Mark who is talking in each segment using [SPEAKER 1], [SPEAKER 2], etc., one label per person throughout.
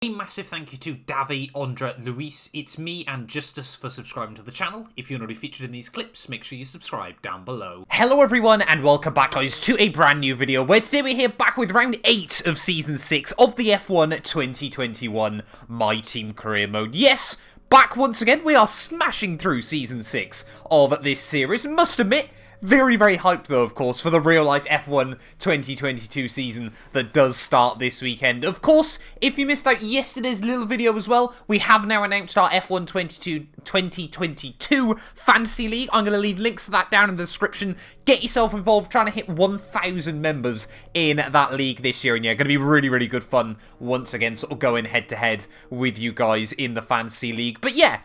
[SPEAKER 1] A massive thank you to Davi, Andra, Luis, It's Me and Justus for subscribing to the channel. If you want to be featured in these clips, make sure you subscribe down below. Hello everyone and welcome back guys to a brand new video where today we're here back with round 8 of season 6 of the F1 2021 My Team Career Mode. Yes, back once again, we are smashing through season 6 of this series. Must admit, very hyped though, of course, for the real-life F1 2022 season that does start this weekend. Of course, if you missed out yesterday's little video as well, we have now announced our F1 2022 Fantasy League. I'm going to leave links to that down in the description. Get yourself involved, trying to hit 1,000 members in that league this year. And yeah, going to be really good fun once again, sort of going head-to-head with you guys in the Fantasy League. But yeah,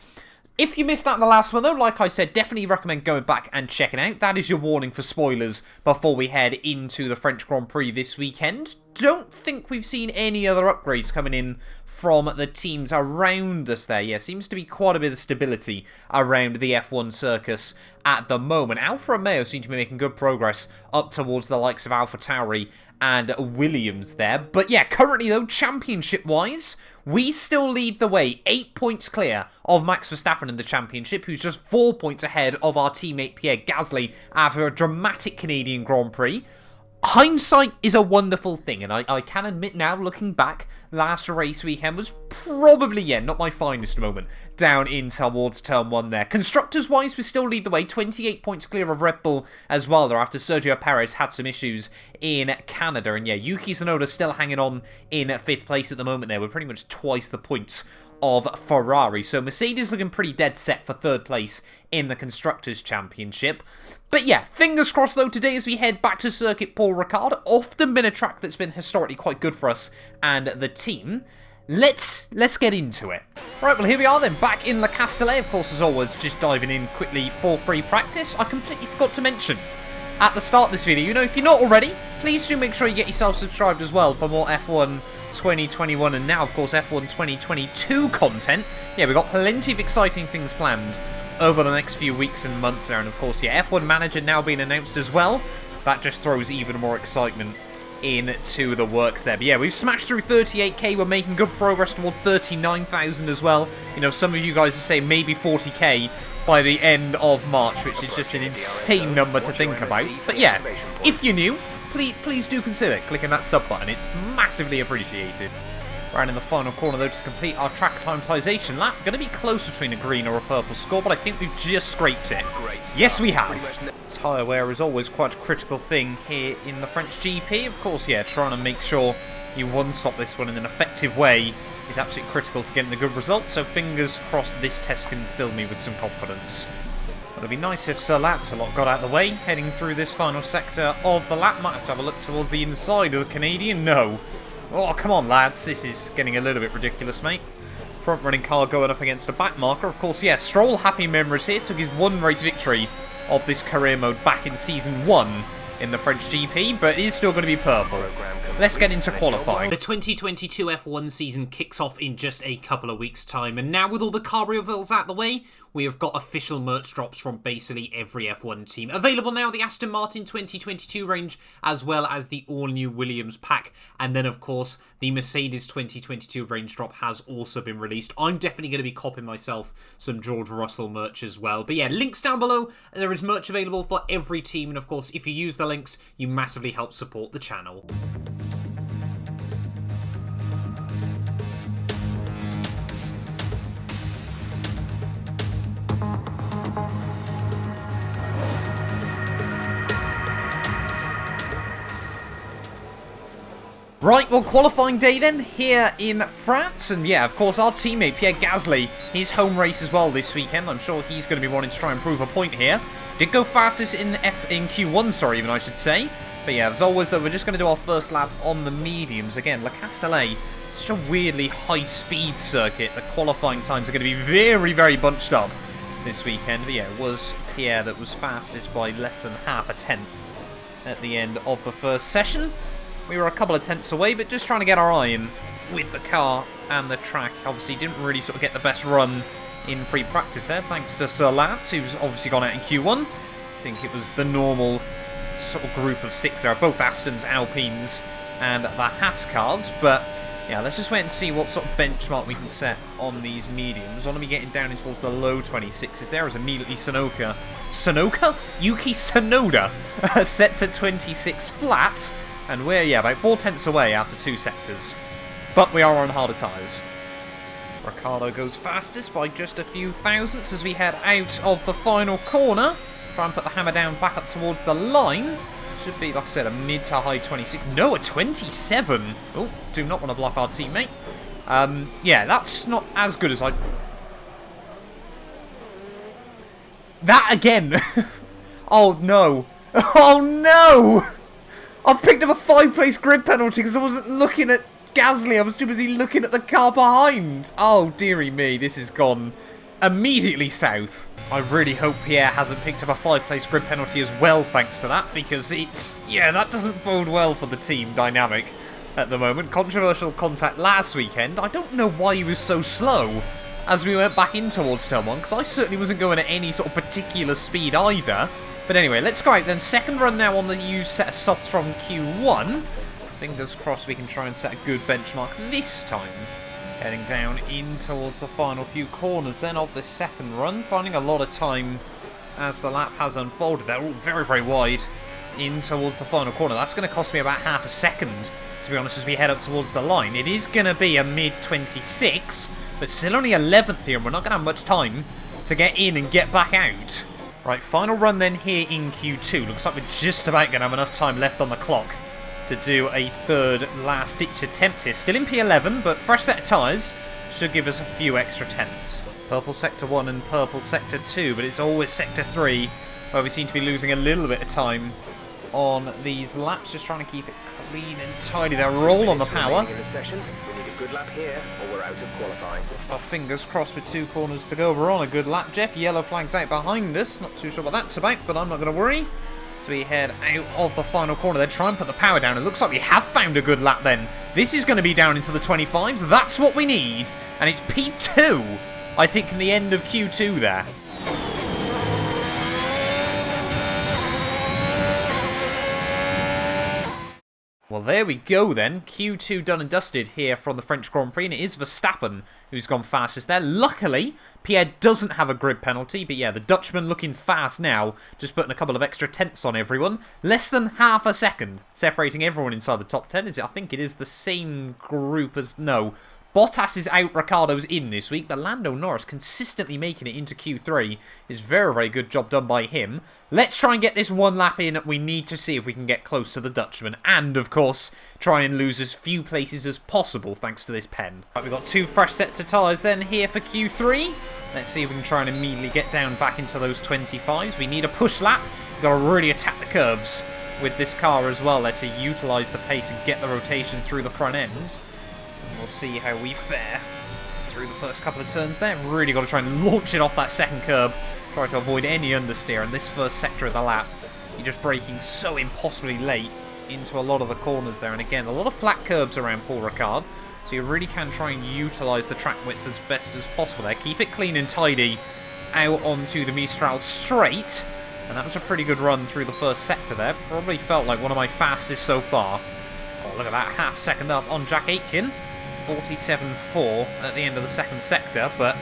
[SPEAKER 1] if you missed out on the last one though, like I said, definitely recommend going back and checking out. That is your warning for spoilers before we head into the French Grand Prix this weekend. Don't think we've seen any other upgrades coming in from the teams around us there. Yeah, seems to be quite a bit of stability around the F1 circus at the moment. Alfa Romeo seem to be making good progress up towards the likes of AlphaTauri and Williams there. But yeah, currently though, championship-wise, we still lead the way, 8 points clear of Max Verstappen in the championship, who's just 4 points ahead of our teammate Pierre Gasly after a dramatic Canadian Grand Prix. Hindsight is a wonderful thing, and I can admit now, looking back, last race weekend was probably, yeah, not my finest moment down in towards turn 1 there. Constructors-wise, we still lead the way, 28 points clear of Red Bull as well there after Sergio Perez had some issues in Canada. And yeah, Yuki Tsunoda still hanging on in 5th place at the moment there with pretty much twice the points of Ferrari. So Mercedes looking pretty dead set for 3rd place in the Constructors' Championship. But yeah, fingers crossed though today as we head back to Circuit Paul Ricard. Often been a track that's been historically quite good for us and the team. Let's get into it. Right, well here we are then, back in Le Castellet, of course, as always, just diving in quickly for free practice. I completely forgot to mention at the start of this video, you know, if you're not already, please do make sure you get yourself subscribed as well for more F1 2021 and now, of course, F1 2022 content. Yeah, we've got plenty of exciting things planned over the next few weeks and months there. And of course, yeah, F1 Manager now being announced as well. That just throws even more excitement into the works there. But yeah, we've smashed through 38k. We're making good progress towards 39,000 as well. You know, some of you guys are saying maybe 40k by the end of March, which is just an insane number to think about. But yeah, if you're new, please do consider clicking that sub button. It's massively appreciated. Right in the final corner though to complete our track acclimatization lap. Going to be close between a green or a purple score, but I think we've just scraped it. Yes, we have. Tyre wear is always quite a critical thing here in the French GP. Of course, yeah, trying to make sure you one-stop this one in an effective way is absolutely critical to getting the good result. So fingers crossed this test can fill me with some confidence. It'd be nice if Sir Lancelot got out of the way, heading through this final sector of the lap. Might have to have a look towards the inside of the Canadian. No. Oh, come on, lads. This is getting a little bit ridiculous, mate. Front-running car going up against a back marker. Of course, yeah, Stroll, happy memories here. Took his 1 race victory of this career mode back in Season 1 in the French GP, but it is still going to be purple. Let's get into qualifying. The 2022 F1 season kicks off in just a couple of weeks' time, and now with all the car reveals out the way, we have got official merch drops from basically every F1 team. Available now, the Aston Martin 2022 range, as well as the all-new Williams pack, and then of course, the Mercedes 2022 range drop has also been released. I'm definitely going to be copping myself some George Russell merch as well. But yeah, links down below, there is merch available for every team, and of course, if you use the links, you massively help support the channel. Right, well, qualifying day then, here in France, and yeah, of course, our teammate, Pierre Gasly, his home race as well this weekend. I'm sure he's going to be wanting to try and prove a point here. Did go fastest in Q1, sorry, even I should say. But yeah, as always, though, we're just going to do our first lap on the mediums. Again, Le Castellet, such a weirdly high-speed circuit. The qualifying times are going to be very bunched up this weekend. But yeah, it was Pierre that was fastest by less than half a tenth at the end of the first session. We were a couple of tenths away, but just trying to get our eye in with the car and the track. Obviously, didn't really sort of get the best run in free practice there, thanks to Sir Lance, who's obviously gone out in Q1. I think it was the normal sort of group of 6 there, both Astons, Alpines, and the Haas cars. But Yeah, let's just wait and see what sort of benchmark we can set on these mediums. I want to be getting down in towards the low 26s there as immediately Yuki Tsunoda sets at 26 flat. And we're, yeah, about 4/10 away after 2 sectors. But we are on harder tyres. Ricciardo goes fastest by just a few thousandths as we head out of the final corner. Try and put the hammer down back up towards the line. Should be, like I said, a mid to high 26. No, a 27. Oh, do not want to block our teammate. Yeah, that's not as good as I... That again! Oh, no. Oh, no! I picked up a 5-place grid penalty because I wasn't looking at Gasly. I was too busy looking at the car behind. Oh, dearie me. This has gone immediately south. I really hope Pierre hasn't picked up a 5-place grid penalty as well thanks to that, because it's... yeah, that doesn't bode well for the team dynamic at the moment. Controversial contact last weekend. I don't know why he was so slow as we went back in towards turn 1, because I certainly wasn't going at any sort of particular speed either. But anyway, let's go out then. Second run now on the used set of softs from Q1. Fingers crossed we can try and set a good benchmark this time. Heading down in towards the final few corners then of this second run. Finding a lot of time as the lap has unfolded. They're all very, very wide in towards the final corner. That's going to cost me about half a second, to be honest, as we head up towards the line. It is going to be a mid-26, but still only 11th here, and we're not going to have much time to get in and get back out. Right, final run then here in Q2. Looks like we're just about going to have enough time left on the clock to do a third last-ditch attempt here. Still in P11, but fresh set of tyres should give us a few extra tenths. Purple Sector 1 and Purple Sector 2, but it's always Sector 3 where we seem to be losing a little bit of time on these laps. Just trying to keep it clean and tidy. They'll roll on the power.
[SPEAKER 2] Good lap here, or we're out of qualifying.
[SPEAKER 1] Our fingers crossed with 2 corners to go. We're on a good lap, Jeff. Yellow flag's out behind us. Not too sure what that's about, but I'm not going to worry. So we head out of the final corner. Then try and put the power down. It looks like we have found a good lap then. This is going to be down into the 25s. That's what we need. And it's P2, I think, in the end of Q2 there. Well, there we go then. Q2 done and dusted here from the French Grand Prix, and it is Verstappen who's gone fastest there. Luckily, Pierre doesn't have a grid penalty, but yeah, the Dutchman looking fast now, just putting a couple of extra tenths on everyone. Less than half a second separating everyone inside the top 10. I think it is the same group as... no. Bottas is out, Ricciardo's in this week, but Lando Norris consistently making it into Q3 is very, very good job done by him. Let's try and get this one lap in. We need to see if we can get close to the Dutchman and, of course, try and lose as few places as possible thanks to this pen. Right, we've got 2 fresh sets of tyres then here for Q3. Let's see if we can try and immediately get down back into those 25s. We need a push lap. We've got to really attack the curbs with this car as well there to utilise the pace and get the rotation through the front end. We'll see how we fare through the first couple of turns there. Really got to try and launch it off that second curb. Try to avoid any understeer in this first sector of the lap. You're just braking so impossibly late into a lot of the corners there. And again, a lot of flat curbs around Paul Ricard. So you really can try and utilise the track width as best as possible there. Keep it clean and tidy out onto the Mistral straight. And that was a pretty good run through the first sector there. Probably felt like one of my fastest so far. Oh, look at that. Half second up on Jack Aitken. 47.4 at the end of the second sector, but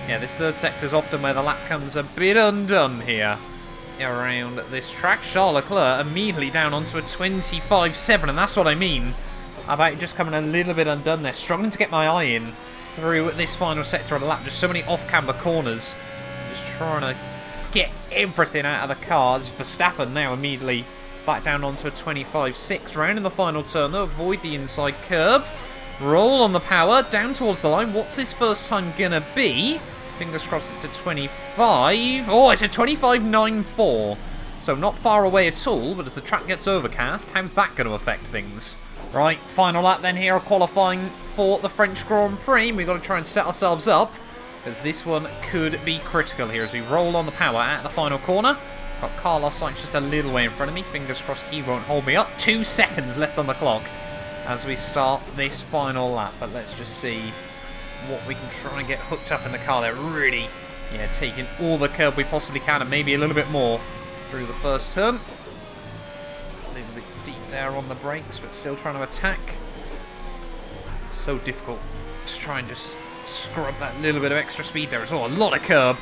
[SPEAKER 1] yeah, this third sector is often where the lap comes a bit undone here around this track. Charles Leclerc immediately down onto a 25.7, and that's what I mean about just coming a little bit undone there. Struggling to get my eye in through this final sector of the lap. Just so many off-camber corners. Just trying to get everything out of the car. As Verstappen now immediately back down onto a 25.6. Round in the final turn though, avoid the inside curb. Roll on the power, down towards the line. What's this first time gonna be? Fingers crossed it's a 25. Oh, it's a 25.94. So not far away at all, but as the track gets overcast, how's that going to affect things? Right, final lap then here, qualifying for the French Grand Prix. We've got to try and set ourselves up, because this one could be critical here as we roll on the power at the final corner. Got Carlos Sainz just a little way in front of me. Fingers crossed he won't hold me up. 2 seconds left on the clock as we start this final lap, but let's just see what we can try and get hooked up in the car there. Really, yeah, taking all the curb we possibly can and maybe a little bit more through the first turn. A little bit deep there on the brakes, but still trying to attack this so difficult to try and just scrub that little bit of extra speed there as well. A lot of curb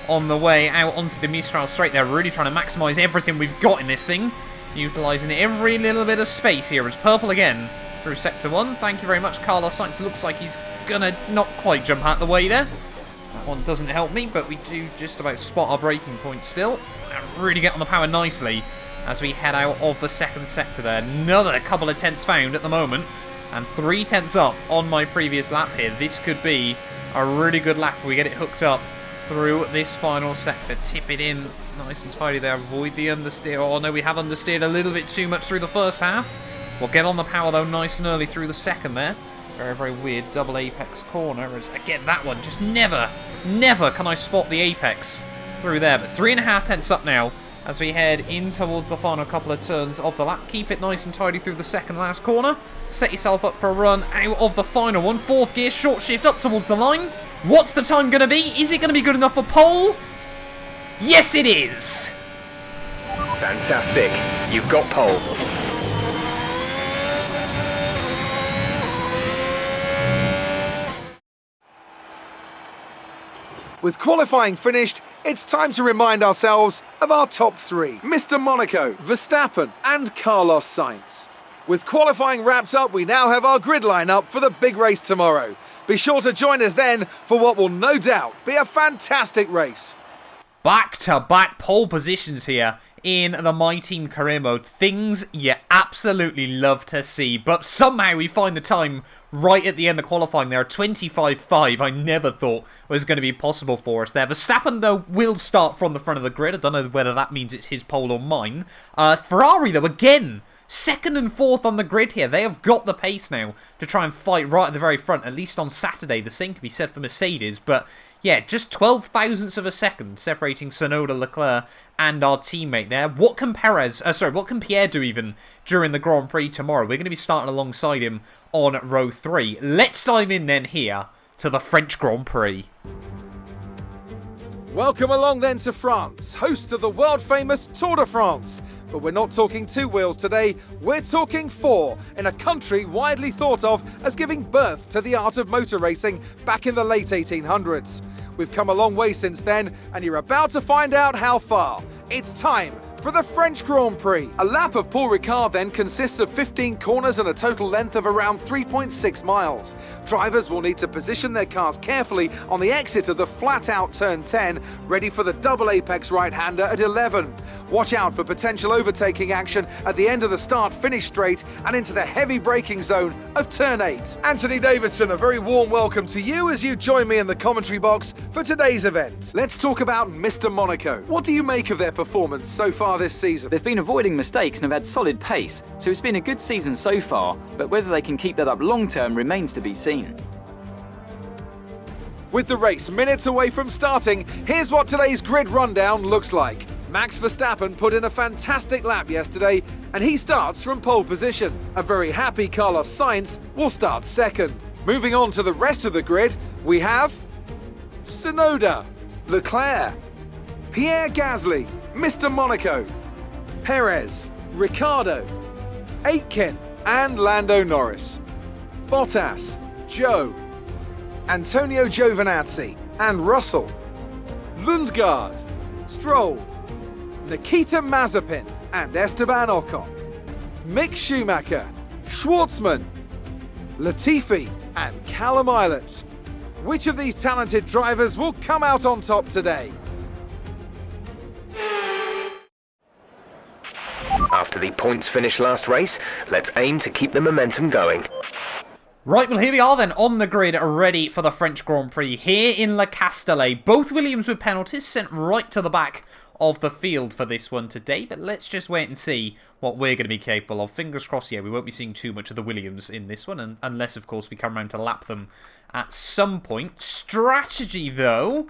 [SPEAKER 1] on the way out onto the Mistral straight there. Really trying to maximise everything we've got in this thing. Utilising every little bit of space here. As purple again through Sector 1. Thank you very much, Carlos Sainz. Looks like he's going to not quite jump out the way there. That one doesn't help me, but we do just about spot our braking point still. And really get on the power nicely as we head out of the second sector there. Another couple of tenths found at the moment. And 3 tenths up on my previous lap here. This could be a really good lap if we get it hooked up through this final sector. Tip it in nice and tidy there. Avoid the understeer. Oh no, we have understeered a little bit too much through the first half. We'll get on the power though nice and early through the second there. Very, very weird double apex corner. As again, that one just never can I spot the apex through there. But 3.5 tenths up now as we head in towards the final couple of turns of the lap. Keep it nice and tidy through the second last corner. Set yourself up for a run out of the final one. 4th gear, short shift up towards the line. What's the time going to be? Is it going to be good enough for pole? Yes, it is!
[SPEAKER 2] Fantastic. You've got pole.
[SPEAKER 3] With qualifying finished, it's time to remind ourselves of our top 3. Mr. Monaco, Verstappen and Carlos Sainz. With qualifying wrapped up, we now have our grid lineup for the big race tomorrow. Be sure to join us then for what will no doubt be a fantastic race.
[SPEAKER 1] Back-to-back pole positions here in the My Team career mode. Things you absolutely love to see, but somehow we find the time right at the end of qualifying there. 25.5 I never thought was going to be possible for us there. Verstappen, though, will start from the front of the grid. I don't know whether that means it's his pole or mine. Ferrari, though, again, 2nd and 4th on the grid here. They have got the pace now to try and fight right at the very front. At least on Saturday, the same can be said for Mercedes, but yeah, just 12 thousandths of a second separating Tsunoda, Leclerc, and our teammate there. What can Pierre do even during the Grand Prix tomorrow? We're going to be starting alongside him on row 3. Let's dive in then here to the French Grand Prix.
[SPEAKER 3] Welcome along then to France, host of the world-famous Tour de France. But we're not talking 2 wheels today, we're talking 4, in a country widely thought of as giving birth to the art of motor racing back in the late 1800s. We've come a long way since then, and you're about to find out how far. It's time for the French Grand Prix. A lap of Paul Ricard then consists of 15 corners and a total length of around 3.6 miles. Drivers will need to position their cars carefully on the exit of the flat-out turn 10, ready for the double apex right-hander at 11. Watch out for potential overtaking action at the end of the start-finish straight and into the heavy braking zone of turn 8. Anthony Davidson, a very warm welcome to you as you join me in the commentary box for today's event. Let's talk about Mr. Monaco. What do you make of their performance so far this season?
[SPEAKER 4] They've been avoiding mistakes and have had solid pace, so it's been a good season so far, but whether they can keep that up long term remains to be seen.
[SPEAKER 3] With the race minutes away from starting, here's what today's grid rundown looks like. Max Verstappen put in a fantastic lap yesterday, and he starts from pole position. A very happy Carlos Sainz will start second. Moving on to the rest of the grid, we have Tsunoda, Leclerc, Pierre Gasly, Mr. Monaco, Perez, Ricciardo, Aitken and Lando Norris, Bottas, Joe, Antonio Giovinazzi and Russell, Lundgaard, Stroll, Nikita Mazepin and Esteban Ocon, Mick Schumacher, Schwartzman, Latifi and Callum Ilott. Which of these talented drivers will come out on top today?
[SPEAKER 2] After the points finish last race, let's aim to keep the momentum going.
[SPEAKER 1] Right, well here we are then on the grid, ready for the French Grand Prix here in Le Castellet. Both Williams with penalties sent right to the back of the field for this one today, but let's just wait and see what we're going to be capable of. Fingers crossed, yeah, we won't be seeing too much of the Williams in this one, unless, of course, we come around to lap them at some point. Strategy, though,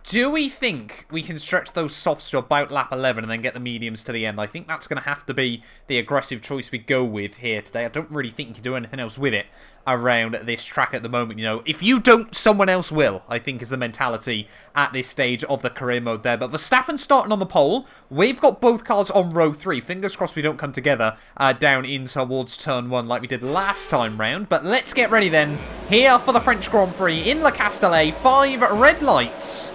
[SPEAKER 1] Do we think we can stretch those softs to about lap 11 and then get the mediums to the end? I think that's going to have to be the aggressive choice we go with here today. I don't really think you can do anything else with it around this track at the moment. You know, if you don't, someone else will, I think is the mentality at this stage of the career mode there. But Verstappen starting on the pole. We've got both cars on row 3. Fingers crossed we don't come together down in towards turn 1 like we did last time round. But let's get ready then here for the French Grand Prix in Le Castellet. 5 red lights.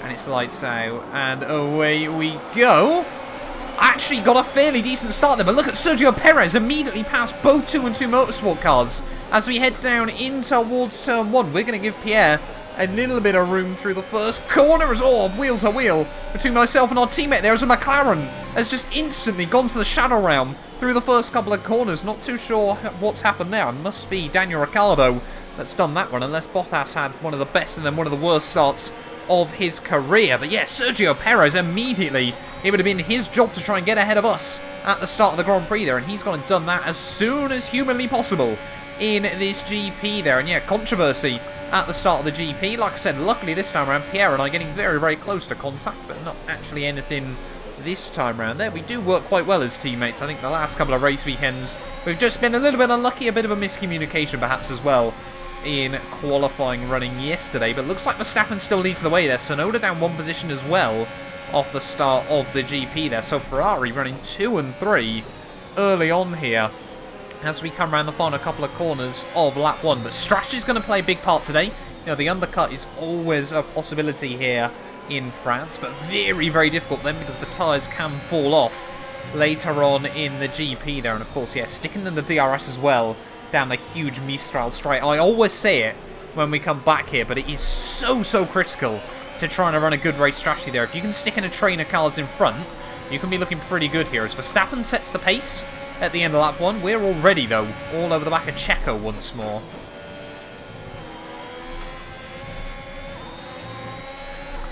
[SPEAKER 1] And it's lights out, and away we go. Actually got a fairly decent start there, but look at Sergio Perez immediately past both 2 and 2 Motorsport cars. As we head down in towards turn 1, we're going to give Pierre a little bit of room through the first corner as all wheel to wheel between myself and our teammate there as a McLaren has just instantly gone to the shadow realm through the first couple of corners. Not too sure what's happened there. It must be Daniel Ricciardo that's done that one, unless Bottas had one of the best and then one of the worst starts of his career. But yeah, Sergio Perez immediately, it would have been his job to try and get ahead of us at the start of the Grand Prix there, and he's gone and done that as soon as humanly possible in this GP there. And yeah, controversy at the start of the GP. Like I said, luckily this time around, Pierre and I getting very, very close to contact, but not actually anything this time around there. We do work quite well as teammates. I think the last couple of race weekends, we've just been a little bit unlucky, a bit of a miscommunication perhaps as well in qualifying running yesterday, but looks like Verstappen still leads the way there. Tsunoda down 1 position as well off the start of the GP there. So Ferrari running 2 and 3 early on here as we come around the final couple of corners of lap 1. But strategy's going to play a big part today. You know, the undercut is always a possibility here in France, but very, very difficult then because the tyres can fall off later on in the GP there. And of course, yeah, sticking in the DRS as well down the huge Mistral straight. I always say it when we come back here, but it is so critical to trying to run a good race strategy there. If you can stick in a train of cars in front, you can be looking pretty good here. As Verstappen sets the pace at the end of lap 1, we're already, though, all over the back of Checo once more.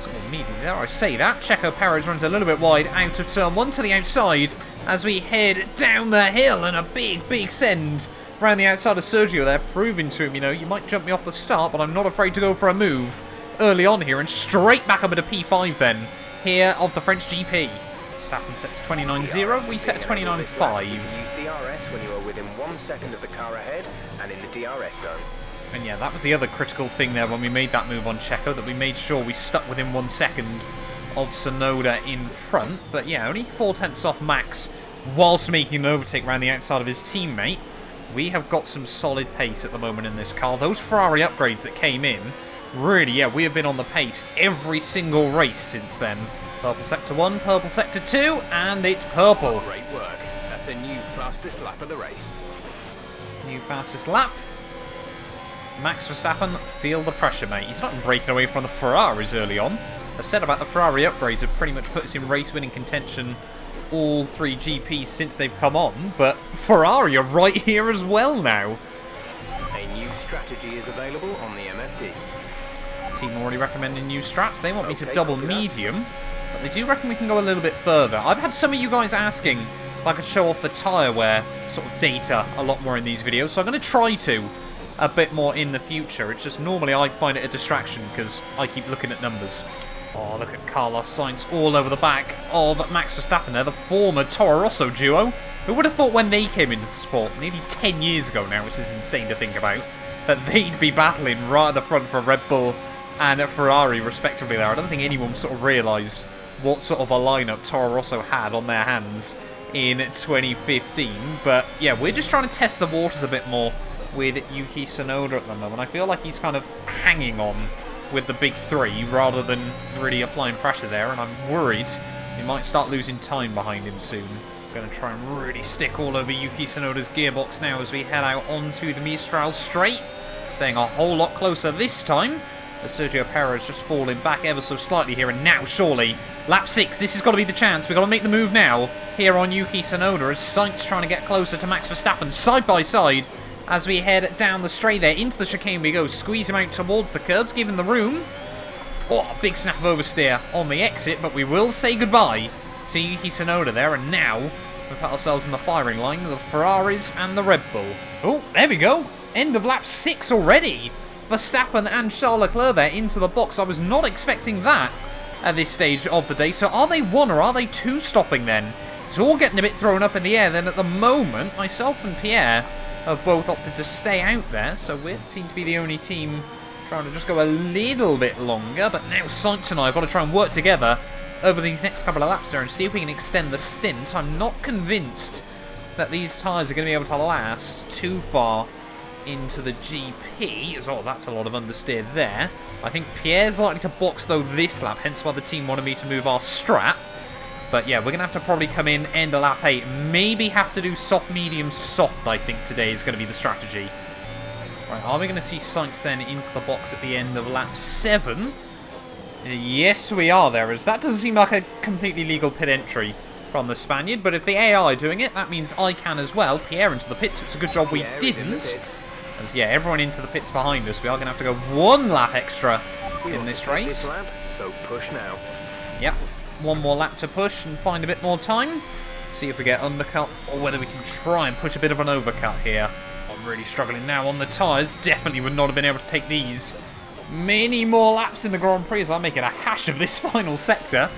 [SPEAKER 1] So immediately there I say that. Checo Perez runs a little bit wide out of turn 1 to the outside as we head down the hill, and a big send around the outside of Sergio there, proving to him, you know, you might jump me off the start, but I'm not afraid to go for a move early on here, and straight back up into P5 then, here of the French GP. Verstappen sets 29.0, we set 29.5.
[SPEAKER 2] Use DRS when you are within 1 second of the car ahead and in the DRS zone.
[SPEAKER 1] And yeah, that was the other critical thing there when we made that move on Checo, that we made sure we stuck within 1 second of Tsunoda in front. But yeah, only 4/10 off Max whilst making an overtake around the outside of his teammate. We have got some solid pace at the moment in this car. Those Ferrari upgrades that came in, really, yeah, we have been on the pace every single race since then. Purple sector 1, purple sector 2, and it's purple.
[SPEAKER 5] Great work. That's a new fastest lap of the race.
[SPEAKER 1] New fastest lap. Max Verstappen, feel the pressure, mate. He's not breaking away from the Ferraris early on. I said about the Ferrari upgrades have pretty much put us in race-winning contention all 3 GPs since they've come on, but Ferrari are right here as well now.
[SPEAKER 5] A new strategy is available on the MFD.
[SPEAKER 1] Team already recommending new strats. They want me to double medium, but they do reckon we can go a little bit further. I've had some of you guys asking if I could show off the tyre wear sort of data a lot more in these videos, so I'm going to try to a bit more in the future. It's just normally I find it a distraction because I keep looking at numbers. Oh, look at Carlos Sainz all over the back of Max Verstappen there, the former Toro Rosso duo. Who would have thought when they came into the sport, nearly 10 years ago now, which is insane to think about, that they'd be battling right at the front for Red Bull and Ferrari, respectively there. I don't think anyone sort of realised what sort of a lineup Toro Rosso had on their hands in 2015. But yeah, we're just trying to test the waters a bit more with Yuki Tsunoda at the moment. I feel like he's kind of hanging on with the big 3 rather than really applying pressure there, and I'm worried we might start losing time behind him soon. Going to try and really stick all over Yuki Tsunoda's gearbox now as we head out onto the Mistral straight, staying a whole lot closer this time. But Sergio Perez just falling back ever so slightly here, and now surely lap 6, this has got to be the chance. We've got to make the move now here on Yuki Tsunoda as Sainz trying to get closer to Max Verstappen side by side. As we head down the straight there, into the chicane we go, squeeze him out towards the curbs, give him the room. Oh, big snap of oversteer on the exit, but we will say goodbye to Yuki Tsunoda there, and now we've put ourselves in the firing line, the Ferraris and the Red Bull. Oh, there we go, end of lap 6 already Verstappen and Charles Leclerc there into the box. I was not expecting that at this stage of the day. So are they one or are they two stopping then? It's all getting a bit thrown up in the air. Then at the moment, myself and Pierre have both opted to stay out there. So we seem to be the only team trying to just go a little bit longer. But now Sainz and I have got to try and work together over these next couple of laps there and see if we can extend the stint. I'm not convinced that these tyres are going to be able to last too far into the GP. Oh, that's a lot of understeer there. I think Pierre's likely to box, though, this lap, hence why the team wanted me to move our strat. But yeah, we're going to have to probably come in, end of lap 8. Maybe have to do soft, medium, soft, I think today is going to be the strategy. Right, are we going to see Sainz then into the box at the end of lap 7? Yes, we are there, as that doesn't seem like a completely legal pit entry from the Spaniard. But if the AI are doing it, that means I can as well. Pierre into the pits, so it's a good job we didn't. As yeah, everyone into the pits behind us. We are going to have to go one lap extra in this race.
[SPEAKER 5] So push now.
[SPEAKER 1] Yep, one more lap to push and find a bit more time. See if we get undercut or whether we can try and push a bit of an overcut here. I'm really struggling now on the tyres. Definitely would not have been able to take these many more laps in the Grand Prix as I'm making a hash of this final sector.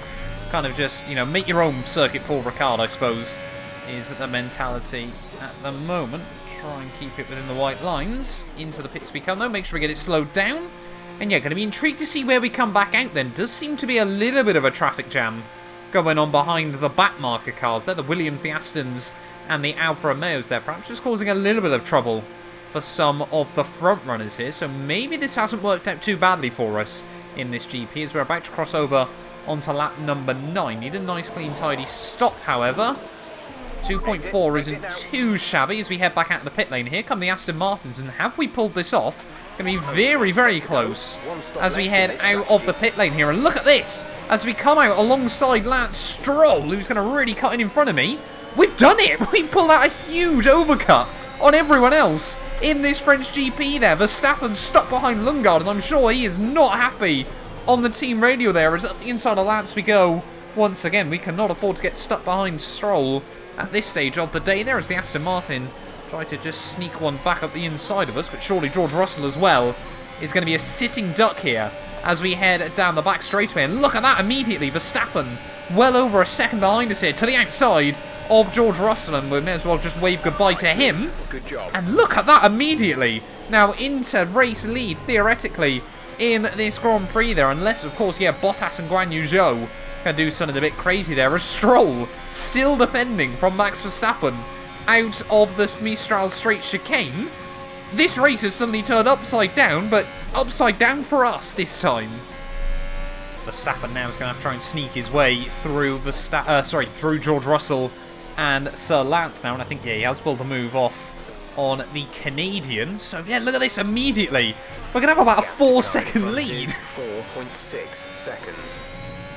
[SPEAKER 1] Kind of just, you know, make your own circuit, Paul Ricard, I suppose, is the mentality at the moment. Try and keep it within the white lines. Into the pits we come, though. Make sure we get it slowed down. And yeah, going to be intrigued to see where we come back out then. Does seem to be a little bit of a traffic jam going on behind the back marker cars there. The Williams, the Astons, and the Alfa Romeos there. Perhaps just causing a little bit of trouble for some of the front runners here. So maybe this hasn't worked out too badly for us in this GP as we're about to cross over onto lap number 9. Need a nice, clean, tidy stop, however. 2.4 isn't too shabby as we head back out of the pit lane. Here come the Aston Martins, and have we pulled this off? Going to be very, very close as we head out of the pit lane here. And look at this, as we come out alongside Lance Stroll, who's going to really cut in front of me. We've done it! We pulled out a huge overcut on everyone else in this French GP there. Verstappen stuck behind Lundgaard, and I'm sure he is not happy on the team radio there, as at the inside of Lance we go. Once again, we cannot afford to get stuck behind Stroll at this stage of the day there, as the Aston Martin try to just sneak one back up the inside of us. But surely George Russell as well is going to be a sitting duck here as we head down the back straightaway. And look at that immediately. Verstappen well over a second behind us here to the outside of George Russell, and we may as well just wave goodbye to him.
[SPEAKER 5] Good job.
[SPEAKER 1] And look at that immediately. Now into race lead, theoretically, in this Grand Prix there. Unless, of course, yeah, Bottas and Guan Yu Zhou can do something a bit crazy there. A Stroll still defending from Max Verstappen out of the Mistral Straight chicane. This race has suddenly turned upside down, but upside down for us this time. Verstappen now is going to have to try and sneak his way through through George Russell and Sir Lance now, and I think yeah, he has pulled the move off on the Canadian. So yeah, look at this immediately. We're going to have about a 4-second lead.
[SPEAKER 5] 4.6 seconds.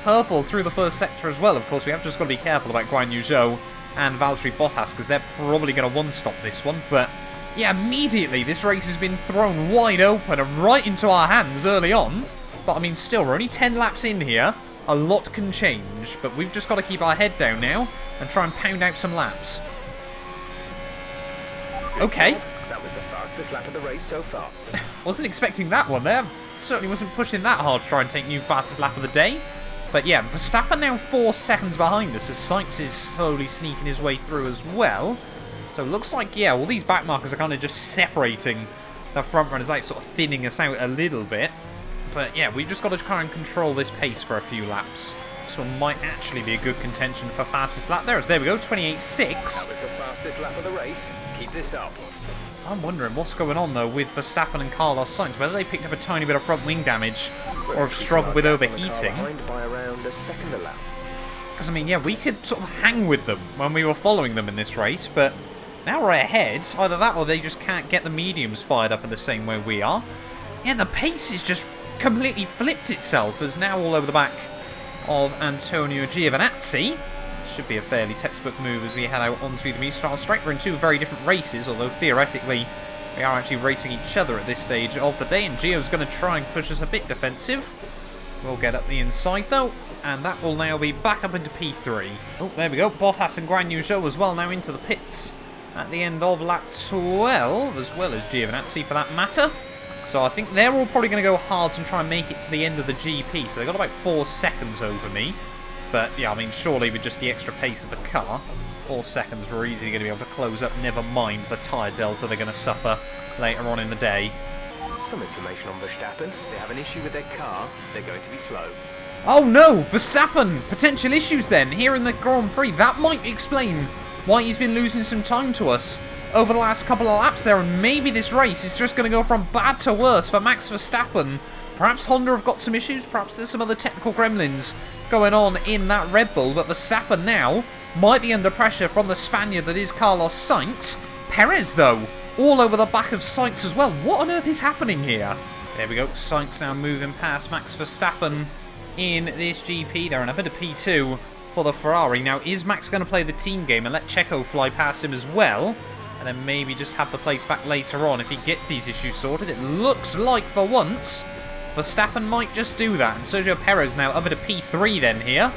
[SPEAKER 1] Purple through the first sector as well. Of course, we have just got to be careful about Guan Yu Zhou and Valtteri Bottas, because they're probably going to one-stop this one. But yeah, immediately this race has been thrown wide open and right into our hands early on. But I mean, still, we're only 10 laps in here. A lot can change, but we've just got to keep our head down now and try and pound out some laps. Okay.
[SPEAKER 5] That was the fastest lap of the race so far.
[SPEAKER 1] Wasn't expecting that one there. Certainly wasn't pushing that hard to try and take new fastest lap of the day. But yeah, Verstappen now 4 seconds behind us as Sainz is slowly sneaking his way through as well. So it looks like, yeah, all these back markers are kind of just separating the front runners out, sort of thinning us out a little bit. But yeah, we've just got to try and control this pace for a few laps. This one might actually be a good contention for fastest lap there. As there we go, 28.6.
[SPEAKER 5] That was the fastest lap of the race. Keep this up.
[SPEAKER 1] I'm wondering what's going on though with Verstappen and Carlos Sainz, whether they picked up a tiny bit of front wing damage or have struggled with overheating.
[SPEAKER 5] By around a second a lap.
[SPEAKER 1] Because I mean, yeah, we could sort of hang with them when we were following them in this race, but now we're ahead. Either that or they just can't get the mediums fired up in the same way we are. Yeah, the pace is just completely flipped itself, as now all over the back of Antonio Giovinazzi. Should be a fairly textbook move as we head out onto the Mistral Straight. We're in 2 very different races, although theoretically we are actually racing each other at this stage of the day, and Gio's going to try and push us a bit defensive. We'll get up the inside though, and that will now be back up into P3. Oh, there we go. Bottas and Guan Yu Zhou as well now into the pits at the end of lap 12, as well as Giovinazzi for that matter. So I think they're all probably going to go hard and try and make it to the end of the GP. So they've got about 4 seconds over me. But yeah, I mean, surely with just the extra pace of the car, 4 seconds we're easily going to be able to close up, never mind the tyre delta they're going to suffer later on in the day.
[SPEAKER 5] Some information on Verstappen. They have an issue with their car. They're going to be slow.
[SPEAKER 1] Oh no, Verstappen! Potential issues then, here in the Grand Prix. That might explain why he's been losing some time to us over the last couple of laps there, and maybe this race is just going to go from bad to worse for Max Verstappen. Perhaps Honda have got some issues, perhaps there's some other technical gremlins going on in that Red Bull, but Verstappen now might be under pressure from the Spaniard that is Carlos Sainz. Perez, though, all over the back of Sainz as well. What on earth is happening here? There we go, Sainz now moving past Max Verstappen in this GP there, and a bit of P2 for the Ferrari. Now, is Max going to play the team game and let Checo fly past him as well? And then maybe just have the place back later on if he gets these issues sorted. It looks like, for once, Verstappen might just do that. And Sergio Perez now up at a P3 then here.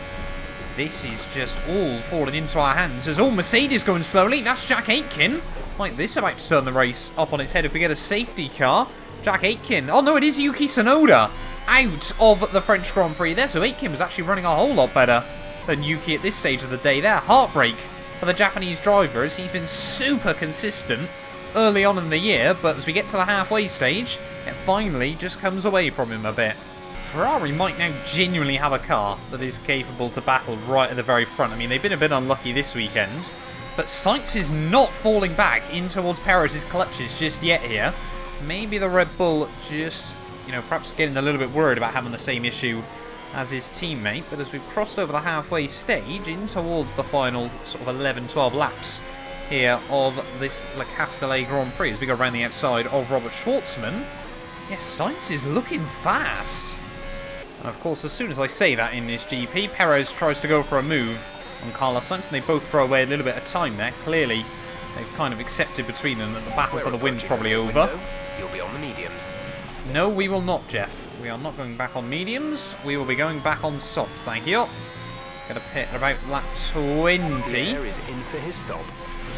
[SPEAKER 1] This is just all falling into our hands. There's all Mercedes going slowly. That's Jack Aitken. Like this about to turn the race up on its head if we get a safety car. Jack Aitken. Oh no, it is Yuki Tsunoda out of the French Grand Prix there. So Aitken was actually running a whole lot better than Yuki at this stage of the day there. Heartbreak for the Japanese driver as he's been super consistent early on in the year, but as we get to the halfway stage, it finally just comes away from him a bit. Ferrari might now genuinely have a car that is capable to battle right at the very front. I mean, they've been a bit unlucky this weekend, but Sainz is not falling back in towards Perez's clutches just yet here. Maybe the Red Bull just, perhaps getting a little bit worried about having the same issue as his teammate, but as we've crossed over the halfway stage in towards the final sort of 11-12 laps here of this Le Castellet Grand Prix as we go around the outside of Robert Schwartzman. Yes, Sainz is looking fast. And of course, as soon as I say that in this GP, Perez tries to go for a move on Carlos Sainz, and they both throw away a little bit of time there. Clearly, they've kind of accepted between them that the battle for the win's probably over.
[SPEAKER 5] You'll be on the mediums.
[SPEAKER 1] No, we will not, Jeff. We are not going back on mediums. We will be going back on softs, thank you. Going to pit at about lap 20.
[SPEAKER 5] Pierre is in for his stop.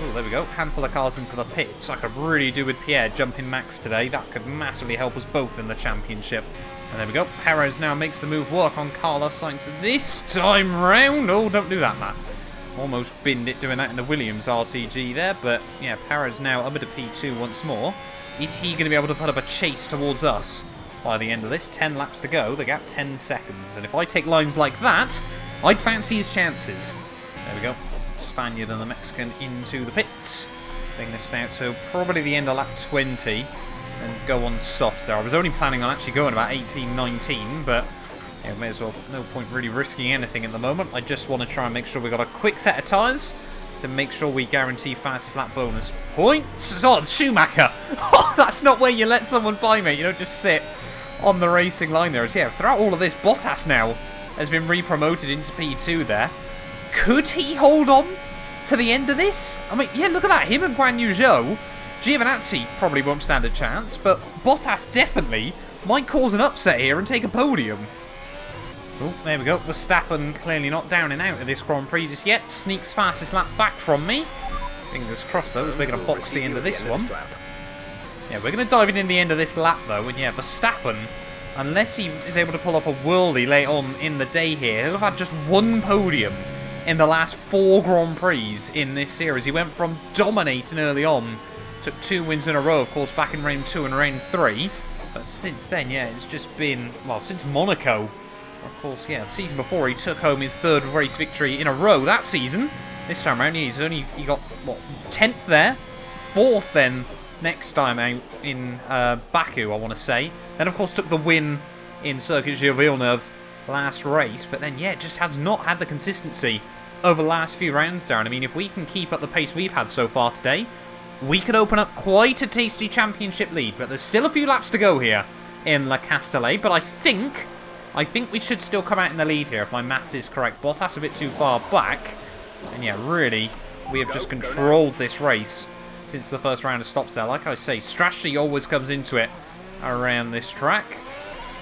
[SPEAKER 1] Oh, there we go. Handful of cars into the pits. I could really do with Pierre jumping Max today. That could massively help us both in the championship. And there we go. Perez now makes the move work on Carlos Sainz this time round. Oh, don't do that, Matt. Almost binned it doing that in the Williams RTG there. But yeah, Perez now up at a P2 once more. Is he going to be able to put up a chase towards us by the end of this? 10 laps to go. The gap 10 seconds. And if I take lines like that, I'd fancy his chances. There we go. Spaniard and the Mexican into the pits. Bring this out to probably the end of lap 20 and go on softs there. I was only planning on actually going about 18-19, but yeah, may as well, no point really risking anything at the moment. I just want to try and make sure we got a quick set of tyres to make sure we guarantee fastest lap bonus points. Oh, Schumacher! Oh, that's not where you let someone by, mate. You don't just sit on the racing line there. Yeah, throughout all of this, Bottas now has been re-promoted into P2 there. Could he hold on to the end of this? I mean, yeah, look at that. Him and Guan Yu Zhou. Giovinazzi probably won't stand a chance, but Bottas definitely might cause an upset here and take a podium. Oh, there we go. Verstappen clearly not down and out of this Grand Prix just yet. Sneaks fastest lap back from me. Fingers crossed, though, as we're going to box the end of this one. Yeah, we're going to dive in the end of this lap, though, and yeah, Verstappen, unless he is able to pull off a worldie late on in the day here, he'll have had just one podium in the last 4 Grand Prix in this series. He went from dominating early on, took 2 wins in a row, of course, back in round 2 and round 3. But since then, yeah, it's just been, well, since Monaco, of course, yeah, the season before he took home his 3rd race victory in a row that season. This time around, he got, what, 10th there, 4th then next time out in Baku, I want to say. Then, of course, took the win in Circuit Gilles Villeneuve last race, but then, yeah, just has not had the consistency over the last few rounds there. And I mean, if we can keep up the pace we've had so far today, we could open up quite a tasty championship lead. But there's still a few laps to go here in Le Castellet, but I think we should still come out in the lead here if my maths is correct. Bottas a bit too far back, and yeah, really, we have just controlled this race since the first round of stops there. Like I say, strategy always comes into it around this track,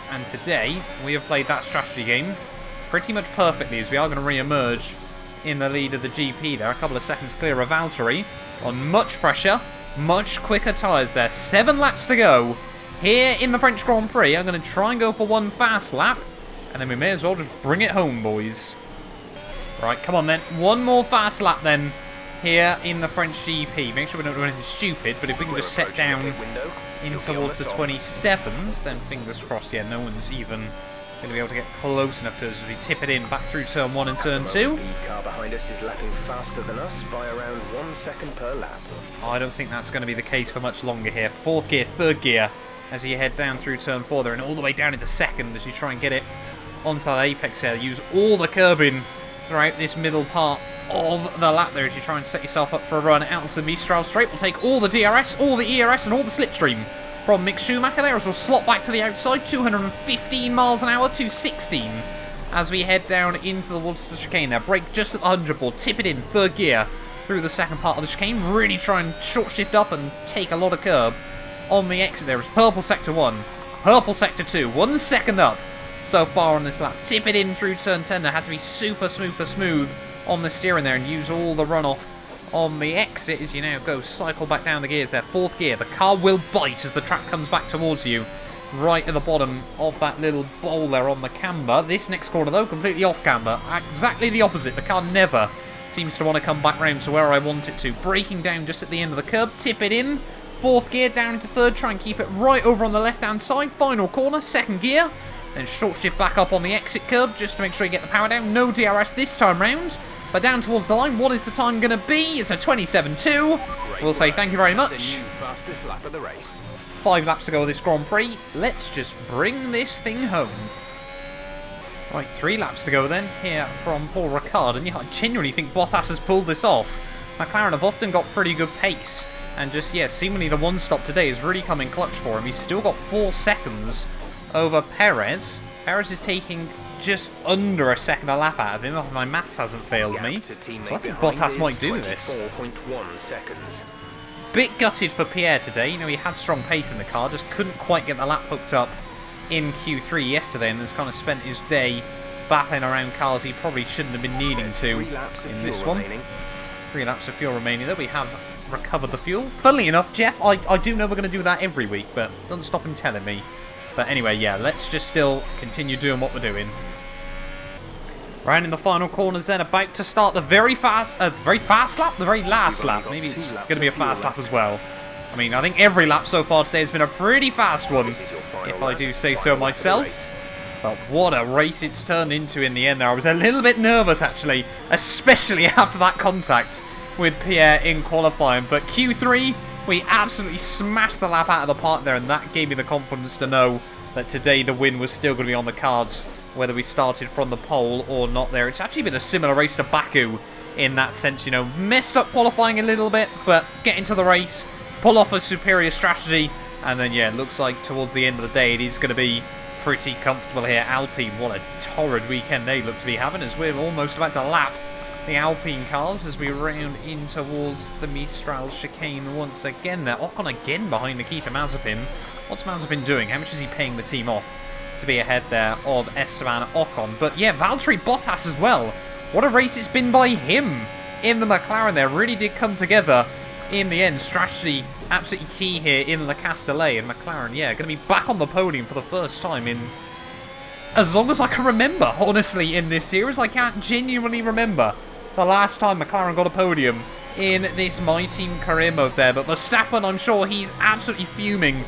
[SPEAKER 1] and today we have played that strategy game pretty much perfectly as we are going to re-emerge in the lead of the GP there. A couple of seconds clear of Valtteri on much fresher, much quicker tyres there. 7 laps to go here in the French Grand Prix. I'm going to try and go for one fast lap, and then we may as well just bring it home, boys. Right, come on then. One more fast lap then here in the French GP. Make sure we don't do anything stupid, but if we can just set down in towards the 27s, then fingers crossed, yeah, no one's even going to be able to get close enough to us as we tip it in back through turn 1 and turn 2.
[SPEAKER 2] The car behind us is lapping faster than us by around 1 second per lap.
[SPEAKER 1] I don't think that's going to be the case for much longer here. 4th gear, 3rd gear, as you head down through turn 4 there, and all the way down into 2nd as you try and get it onto the apex there. Use all the curbing throughout this middle part of the lap there as you try and set yourself up for a run out onto the Mistral straight. We'll take all the DRS, all the ERS, and all the slipstream from Mick Schumacher there as we'll slot back to the outside. 215 miles an hour to 16 as we head down into the Loadcell chicane there. Brake just at the 100 board, tip it in 3rd gear through the second part of the chicane. Really try and short shift up and take a lot of curb on the exit there. It's purple sector 1, purple sector 2, 1 second up so far on this lap. Tip it in through turn 10 there. Had to be super smooth on the steering there and use all the runoff on the exit as you now go cycle back down the gears there. 4th gear, the car will bite as the track comes back towards you right at the bottom of that little bowl there on the camber. This next corner though, completely off camber, exactly the opposite. The car never seems to want to come back round to where I want it to. Braking down just at the end of the curb, tip it in. 4th gear down into 3rd, try and keep it right over on the left hand side. Final corner, 2nd gear, then short shift back up on the exit curb just to make sure you get the power down. No DRS this time round, but down towards the line. What is the time going to be? It's a 27.2. We'll say thank you very much. 5 laps to go of this Grand Prix. Let's just bring this thing home. Right, 3 laps to go then here from Paul Ricard, and yeah, I genuinely think Bottas has pulled this off. McLaren have often got pretty good pace, and just, yeah, seemingly the one stop today is really coming clutch for him. He's still got 4 seconds over Perez. Perez is taking just under a second a lap out of him, if my maths hasn't failed me. So I think Bottas might do this.
[SPEAKER 2] 24.1 seconds.
[SPEAKER 1] Bit gutted for Pierre today. You know, he had strong pace in the car, just couldn't quite get the lap hooked up in Q3 yesterday, and has kind of spent his day battling around cars he probably shouldn't have been needing to in this one. 3 laps of fuel remaining though. We have recovered the fuel. Funnily enough, Jeff, I do know we're going to do that every week, but doesn't stop him telling me. But anyway, yeah, let's just still continue doing what we're doing. Round in the final corners then, about to start the very fast lap, the very last lap. Maybe it's going to be a fast lap as well. I mean, I think every lap so far today has been a pretty fast one, if I do say so myself. But what a race it's turned into in the end there. I was a little bit nervous, actually, especially after that contact with Pierre in qualifying. But Q3, we absolutely smashed the lap out of the park there, and that gave me the confidence to know that today the win was still going to be on the cards, whether we started from the pole or not there. It's actually been a similar race to Baku in that sense, you know, messed up qualifying a little bit, but get into the race, pull off a superior strategy, and then, yeah, it looks like towards the end of the day it is going to be pretty comfortable here. Alpine, what a torrid weekend they look to be having, as we're almost about to lap the Alpine cars as we round in towards the Mistral chicane once again there. Ocon again behind Nikita Mazepin. What's Mazepin doing? How much is he paying the team off to be ahead there of Esteban Ocon? But yeah, Valtteri Bottas as well. What a race it's been by him in the McLaren there. Really did come together in the end. Strategy absolutely key here in Le Castellet, and McLaren, yeah, going to be back on the podium for the first time in as long as I can remember, honestly, in this series. I can't genuinely remember the last time McLaren got a podium in this My Team career mode there. But Verstappen, I'm sure he's absolutely fuming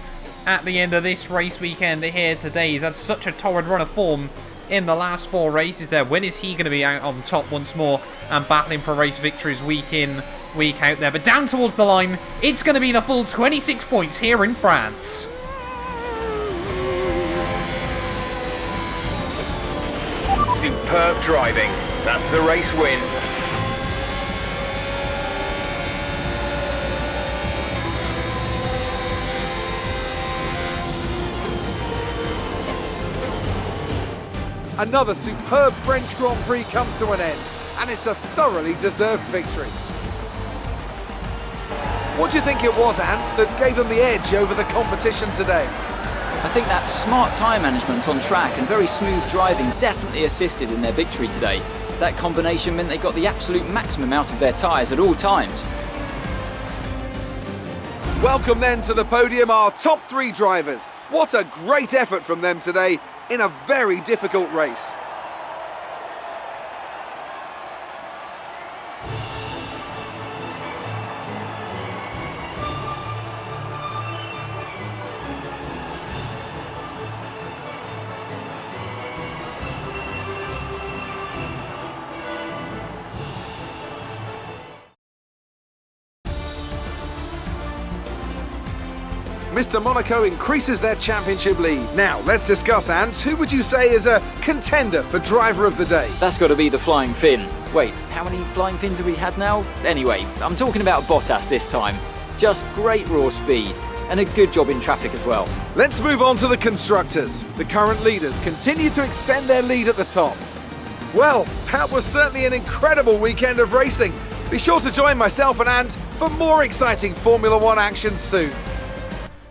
[SPEAKER 1] at the end of this race weekend here today. He's had such a torrid run of form in the last 4 races there. When is he going to be out on top once more and battling for race victories week in, week out there? But down towards the line, it's going to be the full 26 points here in France.
[SPEAKER 2] Superb driving. That's the race win.
[SPEAKER 3] Another superb French Grand Prix comes to an end, and it's a thoroughly deserved victory. What do you think it was, Ant, that gave them the edge over the competition today?
[SPEAKER 4] I think that smart tyre management on track and very smooth driving definitely assisted in their victory today. That combination meant they got the absolute maximum out of their tyres at all times.
[SPEAKER 3] Welcome then to the podium, our top 3 drivers. What a great effort from them today in a very difficult race. Mr. Monaco increases their championship lead. Now, let's discuss, Ant. Who would you say is a contender for driver of the day?
[SPEAKER 4] That's got to be the Flying Finn. Wait, how many Flying Fins have we had now? Anyway, I'm talking about Bottas this time. Just great raw speed and a good job in traffic as well.
[SPEAKER 3] Let's move on to the constructors. The current leaders continue to extend their lead at the top. Well, that was certainly an incredible weekend of racing. Be sure to join myself and Ant for more exciting Formula One action soon.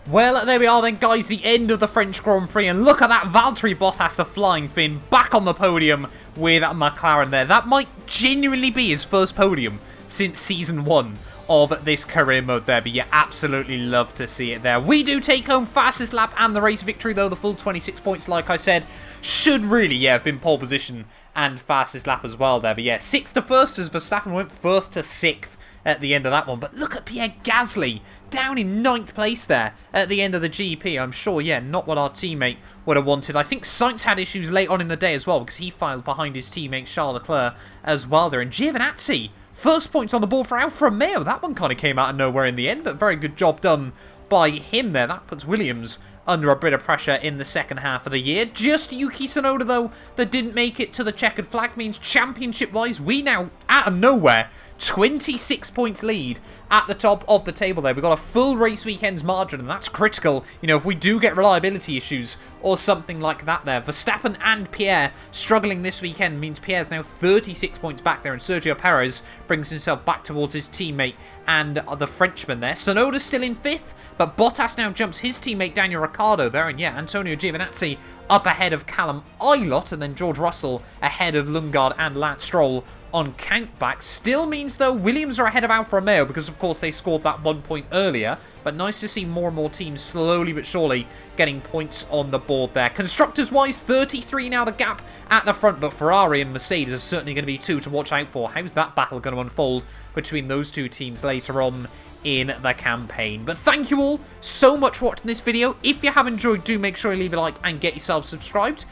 [SPEAKER 1] Well, there we are then, guys, the end of the French Grand Prix, and look at that, Valtteri Bottas, the Flying Finn, back on the podium with McLaren there. That might genuinely be his first podium since Season 1 of this career mode there, but you absolutely love to see it there. We do take home fastest lap and the race victory, though the full 26 points, like I said, should really, have been pole position and fastest lap as well there. But yeah, 6th to 1st as Verstappen went 1st to 6th at the end of that one. But look at Pierre Gasly down in 9th place there at the end of the GP. I'm sure, not what our teammate would have wanted. I think Sainz had issues late on in the day as well, because he filed behind his teammate Charles Leclerc as well there. And Giovinazzi, first points on the board for Alfa Romeo. That one kind of came out of nowhere in the end, but very good job done by him there. That puts Williams under a bit of pressure in the second half of the year. Just Yuki Tsunoda, though, that didn't make it to the checkered flag, means championship-wise, we now, out of nowhere, 26 points lead at the top of the table there. We've got a full race weekend's margin, and that's critical, if we do get reliability issues or something like that there. Verstappen and Pierre struggling this weekend means Pierre's now 36 points back there, and Sergio Perez brings himself back towards his teammate and the Frenchman there. Tsunoda's still in 5th, but Bottas now jumps his teammate Daniel Ricciardo there, and Antonio Giovinazzi up ahead of Callum Ilott, and then George Russell ahead of Lundgaard and Lance Stroll on countback. Still means, though, Williams are ahead of Alfa Romeo because, of course, they scored that 1 point earlier. But nice to see more and more teams slowly but surely getting points on the board there. Constructors-wise, 33 now the gap at the front, but Ferrari and Mercedes are certainly going to be two to watch out for. How's that battle going to unfold between those two teams later on in the campaign? But thank you all so much for watching this video. If you have enjoyed, do make sure you leave a like and get yourself subscribed.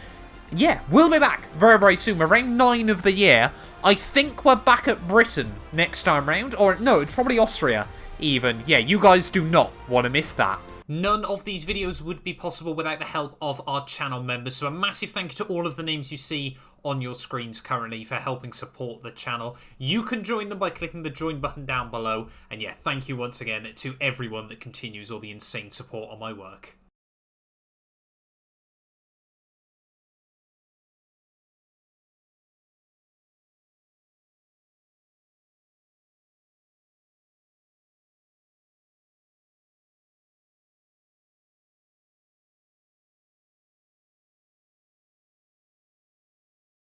[SPEAKER 1] We'll be back very, very soon. We're around 9 of the year. I think we're back at Britain next time round. Or, no, it's probably Austria, even. You guys do not want to miss that. None of these videos would be possible without the help of our channel members. So a massive thank you to all of the names you see on your screens currently for helping support the channel. You can join them by clicking the join button down below. And thank you once again to everyone that continues all the insane support on my work.